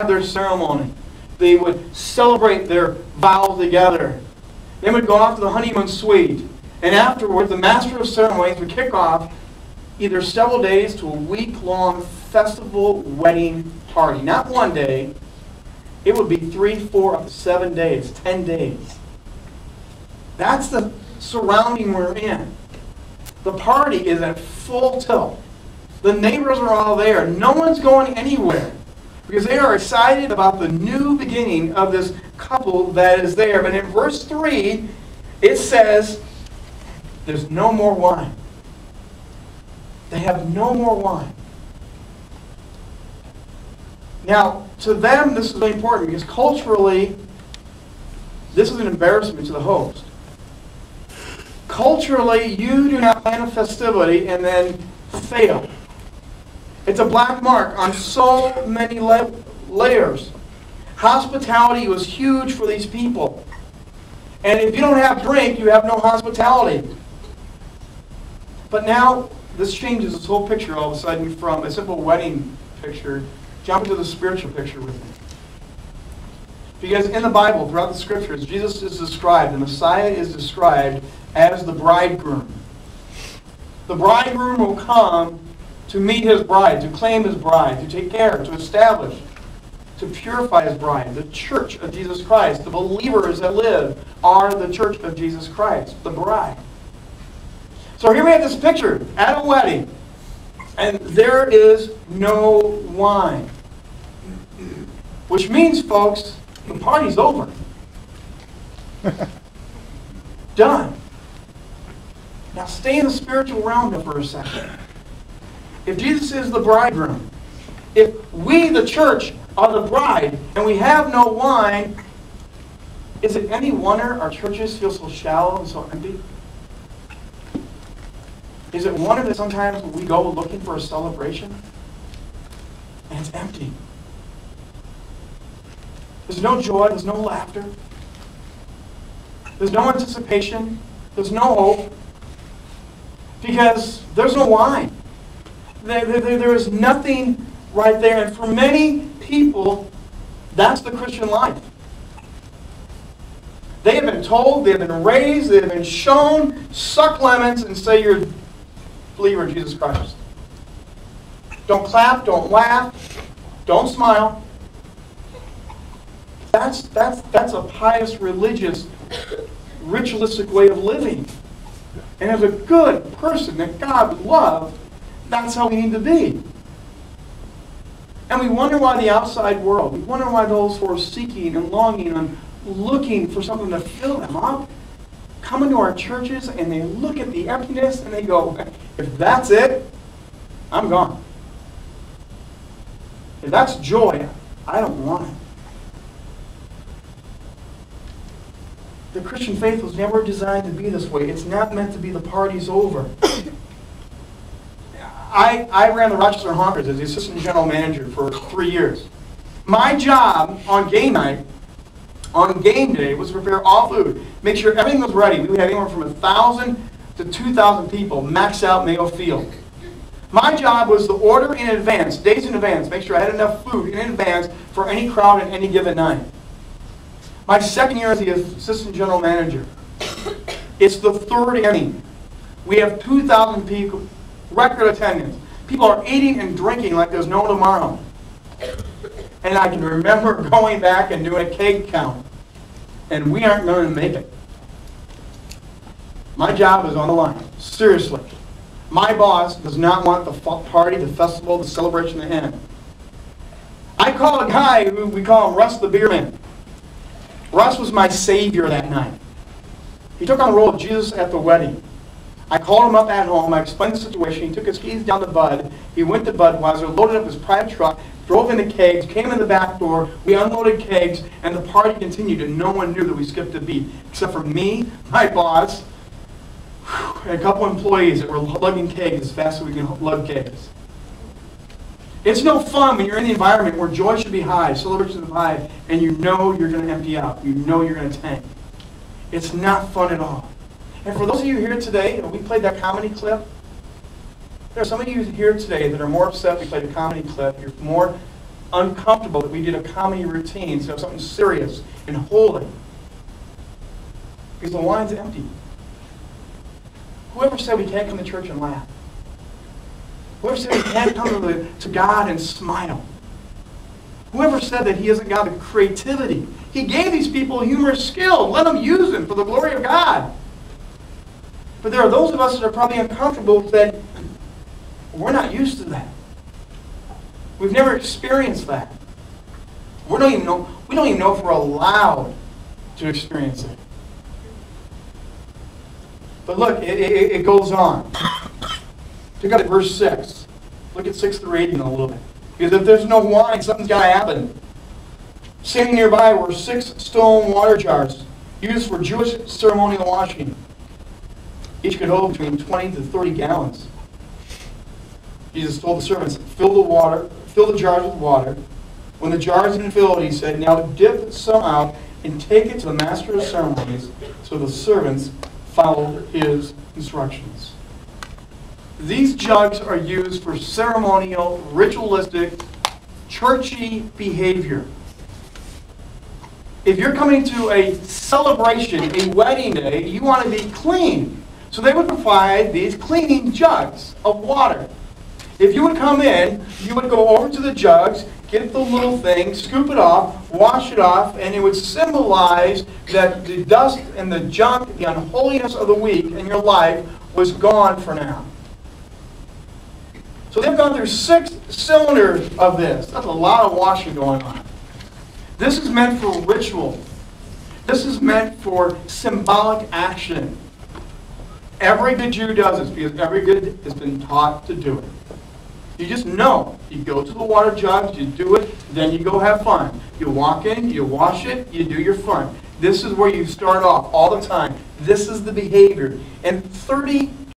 have their ceremony. They would celebrate their vows together. They would go off to the honeymoon suite. And afterward, the master of ceremonies would kick off either several days to a week-long festival wedding party. Not one day. It would be 3, 4, up to 7 days, 10 days. That's the surrounding we're in. The party is at full tilt. The neighbors are all there. No one's going anywhere because they are excited about the new beginning of this couple that is there. But in verse 3, it says, there's no more wine. They have no more wine. Now, to them, this is really important because culturally, this is an embarrassment to the host. Culturally, you do not plan a festivity and then fail. It's a black mark on so many layers. Hospitality was huge for these people. And if you don't have drink, you have no hospitality. But now, this changes this whole picture all of a sudden from a simple wedding picture. Jump into the spiritual picture with me. Because in the Bible, throughout the Scriptures, Jesus is described, the Messiah is described as the bridegroom. The bridegroom will come to meet his bride, to claim his bride, to take care, to establish, to purify his bride. The church of Jesus Christ, the believers that live, are the church of Jesus Christ, the bride. So here we have this picture at a wedding, and there is no wine. Which means, folks, the party's over. Done. Now stay in the spiritual realm here for a second. If Jesus is the bridegroom, if we, the church, are the bride, and we have no wine, is it any wonder our churches feel so shallow and so empty? Is it wonder that sometimes we go looking for a celebration, and it's empty? There's no joy, there's no laughter, there's no anticipation, there's no hope, because there's no wine. There is nothing right there. And for many people, that's the Christian life. They have been told, they have been raised, they have been shown, suck lemons and say you're a believer in Jesus Christ. Don't clap, don't laugh, don't smile. That's a pious, religious, ritualistic way of living. And as a good person that God would love, that's how we need to be. And we wonder why the outside world, we wonder why those who are seeking and longing and looking for something to fill them up, come into our churches and they look at the emptiness and they go, if that's it, I'm gone. If that's joy, I don't want it. The Christian faith was never designed to be this way. It's not meant to be the party's over. I ran the Rochester Honkers as the assistant general manager for 3 years. My job on game night, on game day, was to prepare all food, make sure everything was ready. We had anywhere from 1,000 to 2,000 people max out Mayo Field. My job was to order in advance, days in advance, make sure I had enough food in advance for any crowd at any given night. My second year as the assistant general manager, it's the third inning. We have 2,000 people, record attendance. People are eating and drinking like there's no tomorrow. And I can remember going back and doing a keg count. And we aren't going to make it. My job is on the line. Seriously. My boss does not want the party, the festival, the celebration to end. I call a guy who we call him Russ the Beer Man. Russ was my savior that night. He took on the role of Jesus at the wedding. I called him up at home. I explained the situation. He took his keys down to Bud. He went to Budweiser, loaded up his private truck, drove in the kegs, came in the back door. We unloaded kegs, and the party continued, and no one knew that we skipped a beat, except for me, my boss, and a couple employees that were lugging kegs as fast as we can lug kegs. It's no fun when you're in the environment where joy should be high, celebration is high, and you know you're going to empty out. You know you're going to tank. It's not fun at all. And for those of you here today, we played that comedy clip. There are some of you here today that are more upset we played a comedy clip. You're more uncomfortable that we did a comedy routine, so something serious and holy. Because the wine's empty. Whoever said we can't come to church and laugh? Whoever said we can't come to God and smile? Whoever said that He isn't God of creativity? He gave these people humorous skill. Let them use them for the glory of God. But there are those of us that are probably uncomfortable that we're not used to that. We've never experienced that. We don't even know if we're allowed to experience it. But look, it goes on. Look at verse 6. Look at 6 through 8 in a little bit. Because if there's no wine, something's got to happen. Standing nearby were 6 stone water jars used for Jewish ceremonial washing. Each could hold between 20 to 30 gallons. Jesus told the servants, fill the jars with water. When the jars had been filled, He said, now dip some out and take it to the master of ceremonies. So the servants followed His instructions. These jugs are used for ceremonial, ritualistic, churchy behavior. If you're coming to a celebration, a wedding day, you want to be clean. So they would provide these cleaning jugs of water. If you would come in, you would go over to the jugs, get the little thing, scoop it off, wash it off, and it would symbolize that the dust and the junk, the unholiness of the week in your life was gone for now. So they've gone through 6 cylinders of this. That's a lot of washing going on. This is meant for ritual. This is meant for symbolic action. Every good Jew does this because every good has been taught to do it. You just know. You go to the water jugs, you do it, then you go have fun. You walk in, you wash it, you do your fun. This is where you start off all the time. This is the behavior. And 30